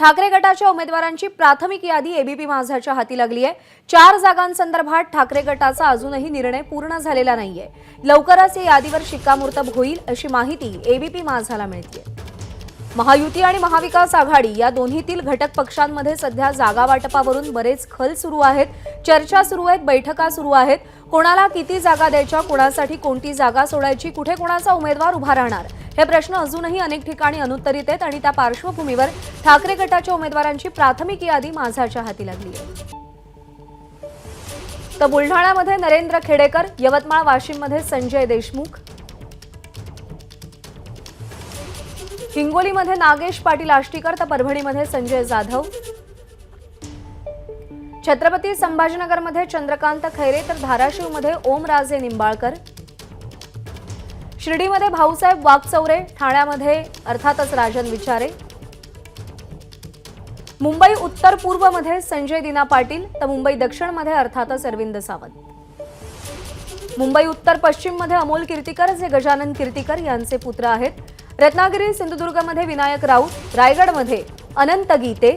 ठाकरे गटाच्या उमेदवारांची प्राथमिक यादी एबीपी माझाच्या हाती लागली आहे। 4 जागांसंदर्भात ठाकरे गटाचा अजूनही निर्णय पूर्ण झालेला नाहीये। लवकरच या यादीवर शिक्कामोर्तब होईल अशी माहिती एबीपी माझाला मिळते। महायुती आणि महाविकास आघाडी या दोन्हीतील घटक पक्षांमध्ये सध्या जागा वाटपावरून बरेच खल सुरू आहेत। चर्चा सुरू आहेत, बैठका सुरू आहेत। कोणाला किती जागा द्यायच्या, कोणासाठी कोणती जागा सोडायची, कुठे कोणाचा उमेदवार उभा राहणार, हे प्रश्न अजूनही अनेक ठिकाणी अनुत्तरित आहेत आणि त्या पार्श्वभूमीवर ठाकरे गटाच्या उमेदवारांची प्राथमिक यादी माझाच्या हाती लागली आहे। तर बुलढाण्यामध्ये नरेंद्र खेडेकर, यवतमाळ वाशिममध्ये संजय देशमुख, हिंगोलीमध्ये नागेश पाटील आष्टीकर, तर परभणीमध्ये संजय जाधव, छत्रपती संभाजीनगरमध्ये चंद्रकांत खैरे, तर धाराशिवमध्ये ओमराजे निंबाळकर, शिर्डीमध्ये भाऊसाहेब वाघचौरे, ठाण्यामध्ये अर्थातच राजन विचारे, मुंबई उत्तर पूर्वमध्ये संजय दिना पाटील, तर मुंबई दक्षिणमध्ये अर्थातच अरविंद सावंत, मुंबई उत्तर पश्चिममध्ये अमोल कीर्तिकर जे गजानन कीर्तिकर यांचे पुत्र आहेत, रत्नागिरी सिंधुदुर्गमध्ये विनायक राऊत, रायगडमध्ये अनंत गीते,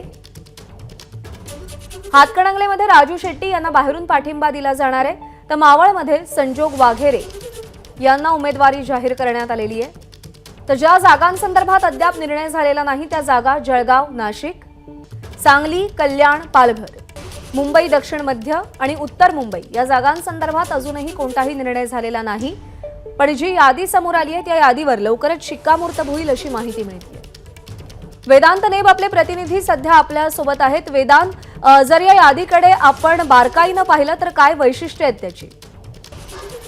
हातकणंगलेमध्ये राजू शेट्टी यांना बाहेरून पाठिंबा दिला जाणार आहे, तर मावळमध्ये संजोग वाघेरे यांना उमेदवारी जाहीर करण्यात आलेली आहे। तर ज्या जागांसंदर्भात अद्याप निर्णय झालेला नाही त्या जागा जळगाव, नाशिक, सांगली, कल्याण, पालघर, मुंबई दक्षिण मध्य आणि उत्तर मुंबई या जागांसंदर्भात अजूनही कोणताही निर्णय झालेला नाही, पण जी यादी समोर आली आहे त्या यादीवर लवकरच शिक्कामोर्तब होईल अशी माहिती मिळते। वेदांत नेब आपले प्रतिनिधी सध्या आपल्या सोबत आहेत। वेदांत, जर या यादीकडे आपण बारकाईने पाहिलं तर काय वैशिष्ट्य आहेत त्याची?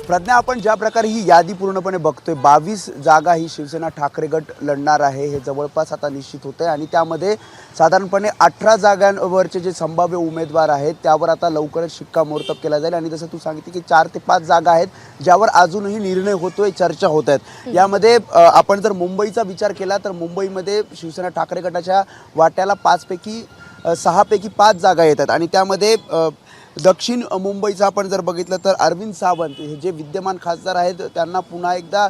प्रज्ञा, आपण ज्या प्रकारे ही यादी पूर्णपणे बघतोय, 22 जागा ही शिवसेना ठाकरे गट लढणार आहे हे जवळपास आता निश्चित होतंय आणि त्यामध्ये साधारणपणे 18 जागांवरचे जे संभाव्य उमेदवार आहेत त्यावर आता लवकरच शिक्कामोर्तब केला जाईल आणि जसं तू सांगितलं की 4 ते 5 जागा आहेत ज्यावर अजूनही निर्णय होतोय, चर्चा होत आहेत। यामध्ये आपण जर मुंबईचा विचार केला तर मुंबईमध्ये शिवसेना ठाकरे गटाच्या वाट्याला 5 पैकी 5 जागा येतात आणि त्यामध्ये दक्षिण मुंबईचं आपण जर बघितलं तर अरविंद सावंत हे जे विद्यमान खासदार आहेत त्यांना पुन्हा एकदा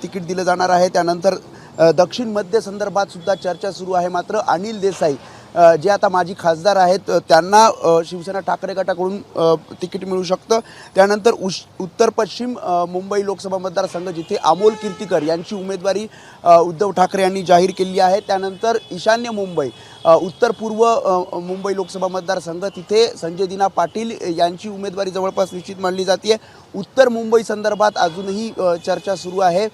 तिकीट दिलं जाणार आहे। त्यानंतर दक्षिण मध्य संदर्भात सुद्धा चर्चा सुरू आहे, मात्र अनिल देसाई जे आता माजी खासदार आहेत त्यांना शिवसेना ठाकरे गटाकडून तिकीट मिळू शकतं। त्यानंतर उत्तर पश्चिम मुंबई लोकसभा मतदारसंघ जिथे अमोल कीर्तिकर यांची उमेदवारी उद्धव ठाकरे यांनी जाहीर केली आहे। त्यानंतर ईशान्य मुंबई उत्तर पूर्व मुंबई लोकसभा मतदारसंघ तिथे संजय दिना पाटील यांची उमेदवारी जवळपास निश्चित मानली जाते। उत्तर मुंबई संदर्भात अजूनही चर्चा सुरू आहे,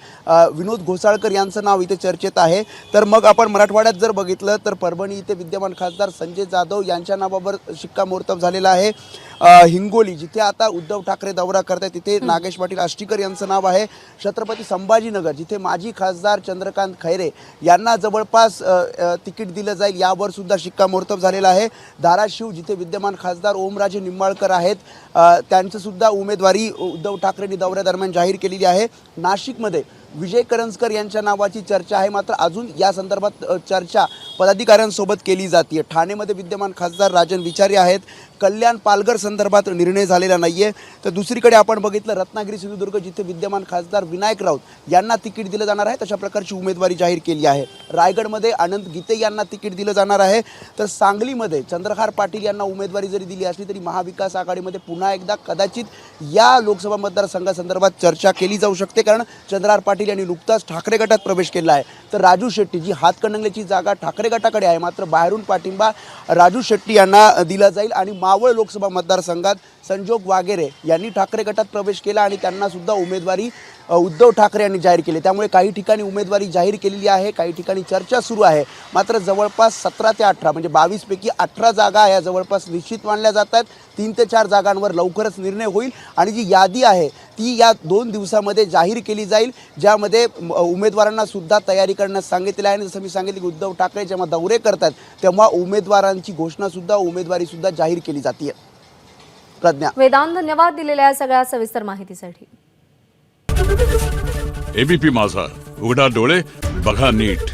विनोद घोसाळकर यांचं नाव इथे चर्चेत आहे। तर मग आपण मराठवाड्यात जर बघितलं तर परभणी इथे विद्यमान खासदार संजय जाधव यांच्या नावावर शिक्कामोर्तब झालेला आहे। हिंगोली जिथे आता उद्धव ठाकरे दौरा करतात तिथे नागेश पाटील आष्टीकर यांचं नाव आहे। छत्रपती संभाजीनगर जिथे माजी खासदार चंद्रकांत खैरे यांना जवळपास तिकीट दिलं जाईल यावर सुद्धा शिक्कामोर्तब झालेला आहे। धाराशिव जिथे विद्यमान खासदार ओमराजे निंबाळकर आहेत त्यांचं सुद्धा उमेदवारी उद्धव ठाकरेंनी दौऱ्यादरम्यान जाहीर केलेली आहे। नाशिकमध्ये विजय करंजकर यांच्या नावाची चर्चा आहे, मात्र अजून या संदर्भात चर्चा पदाधिकाऱ्यांसोबत केली जाते। ठाणेमध्ये विद्यमान खासदार राजन विचारे आहेत। कल्याण पालघर संदर्भात निर्णय झालेला नाहीये। तर दुसरीकडे आपण बघितलं रत्नागिरी सिंधुदुर्ग जिथे विद्यमान खासदार विनायक राऊत यांना तिकीट दिलं जाणार आहे, तशा प्रकारची उमेदवारी जाहीर केली आहे। रायगडमध्ये अनंत गीते यांना तिकीट दिलं जाणार आहे। तर सांगलीमध्ये चंद्रहार पाटील यांना उमेदवारी जरी दिली असली तरी महाविकास आघाडीमध्ये पुन्हा एकदा कदाचित या लोकसभा मतदारसंघासंदर्भात चर्चा केली जाऊ शकते, कारण चंद्रहार पाटील यांनी नुकताच ठाकरे गटात प्रवेश केला आहे। तर राजू शेट्टी जी हातकणंगलेची जागा ठाकरे गटाकडे आहे, मात्र बाहेरून पाठिंबा राजू शेट्टी यांना दिला जाईल आणि मावळ लोकसभा मतदारसंघात संजोग वाघेरे यांनी ठाकरे गटात प्रवेश केला आणि त्यांना सुद्धा उमेदवारी उद्धव ठाकरे यांनी जाहीर केली। त्यामुळे काही ठिकाणी उमेदवारी जाहीर केलेली आहे, काही ठिकाणी चर्चा सुरू आहे, मात्र जवळपास 17 ते 18 म्हणजे 22 पैकी 18 जागा या जवळपास निश्चित मानल्या जातात। 3 ते 4 जागांवर लवकरच निर्णय होईल आणि जी यादी आहे ती या 2 दिवसामध्ये जाहीर केली जाईल, ज्यामध्ये उमेदवारांना सुद्धा तयारी करण्यास सांगितले आहे। जसं मी सांगितले की उद्धव ठाकरे जेव्हा दौरे करतात तेव्हा उमेदवारांची घोषणा सुद्धा उमेदवारी सुद्धा जाहीर केली जाते। प्रज्ञा, वेदांत, धन्यवाद दिलेल्या सगळ्या सविस्तर माहितीसाठी। एबीपी माझा, उघडा डोळे बघा नीट।